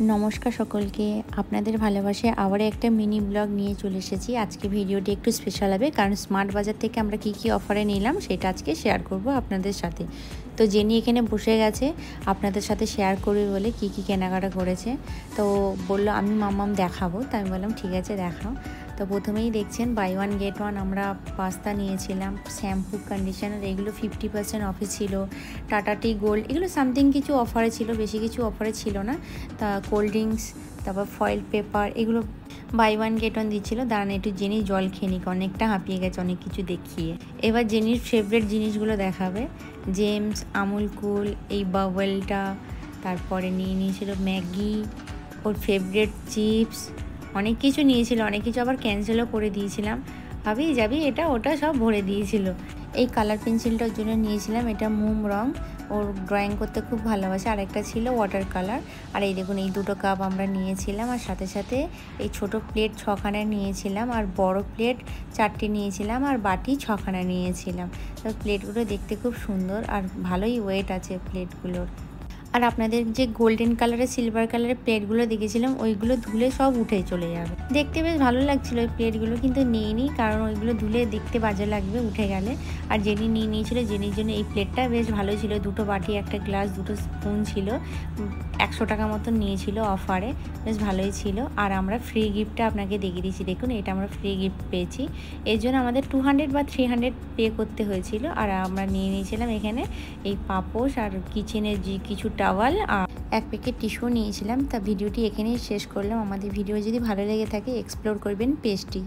নমস্কার সকলকে, আপনাদের ভালোবাসায় আবার একটা মিনি ব্লগ নিয়ে চলে এসেছি। আজকে ভিডিওটি একটু স্পেশাল হবে, কারণ স্মার্ট বাজার থেকে আমরা কি অফারে নিলাম সেটা আজকে শেয়ার করব আপনাদের সাথে। তো জেনি এখানে বসে গেছে আপনাদের সাথে শেয়ার করবে বলে কি কেনাকাটা করেছে। তো বললো আমি মাম্মাম দেখাবো, তো আমি বললাম ঠিক আছে দেখাও। তো প্রথমেই দেখছেন বাই ওয়ান গেট ওয়ান আমরা পাস্তা নিয়েছিলাম, শ্যাম্পু, কন্ডিশনার, এগুলো 50% অফে ছিল। টাটা টি গোল্ড এগুলো সামথিং কিছু অফারে ছিল, বেশি কিছু অফারে ছিল না। তা কোল্ড ড্রিঙ্কস, তারপর ফয়েল পেপার, এগুলো বাই ওয়ান গেট ওয়ান দিচ্ছিলো। দাঁড়ান একটু জেনি জল খেয়ে নিক, অনেকটা হাঁপিয়ে গেছে অনেক কিছু দেখিয়ে। এবার জেনির ফেভারিট জিনিসগুলো দেখাবে। জেমস, আমুল কুল, এই বাবলটা, তারপরে নিয়েছিল ম্যাগি, ওর ফেভারিট চিপস, অনেক কিছু নিয়েছিল। অনেক কিছু আবার ক্যান্সেলও করে দিয়েছিলাম, ভাবি যাবি এটা ওটা সব ভরে দিয়েছিল। এই কালার পেন্সিলটার জন্য নিয়েছিলাম, এটা মোম রং, ওর ড্রয়িং করতে খুব ভালোবাসে। আর একটা ছিল ওয়াটার কালার। আর এই দেখুন এই দুটো কাপ আমরা নিয়েছিলাম, আর সাথে সাথে এই ছোট প্লেট 6খানা নিয়েছিলাম, আর বড় প্লেট 4টি নিয়েছিলাম, আর বাটি 6খানা নিয়েছিলাম। তো প্লেটগুলো দেখতে খুব সুন্দর আর ভালোই ওয়েট আছে প্লেটগুলোর। আর আপনাদের যে গোল্ডেন কালারের সিলভার কালারের প্লেটগুলো দেখেছিলাম ওইগুলো ধুলে সব উঠে চলে যাবে। দেখতে বেশ ভালো লাগছিল ওই প্লেটগুলো, কিন্তু নিইনি, কারণ ওইগুলো ধুলে দেখতে বাজে লাগবে উঠে গেলে। আর জেনি নিয়ে নিয়েছিল, জেনির জন্য এই প্লেটটা বেশ ভালো ছিল। দুটো বাটি, একটা গ্লাস, দুটো স্পুন ছিল, 100 টাকা মতন নিয়েছিল অফারে, বেশ ভালোই ছিল। আর আমরা ফ্রি গিফটটা আপনাকে দেখিয়ে দিয়েছি, দেখুন এটা আমরা ফ্রি গিফট পেয়েছি। এর জন্য আমাদের 200 বা 300 পে করতে হয়েছিল। আর আমরা নিয়ে নিয়েছিলাম এখানে এই পাপোশ আর কিচেনের যে কিছু টাওয়াল আর এক প্যাকেট টিস্যু নিয়েছিলাম। তা ভিডিওটি এখানেই শেষ করলাম। আমাদের ভিডিও যদি ভালো লেগে থাকে এক্সপ্লোর করবেন পেজটি।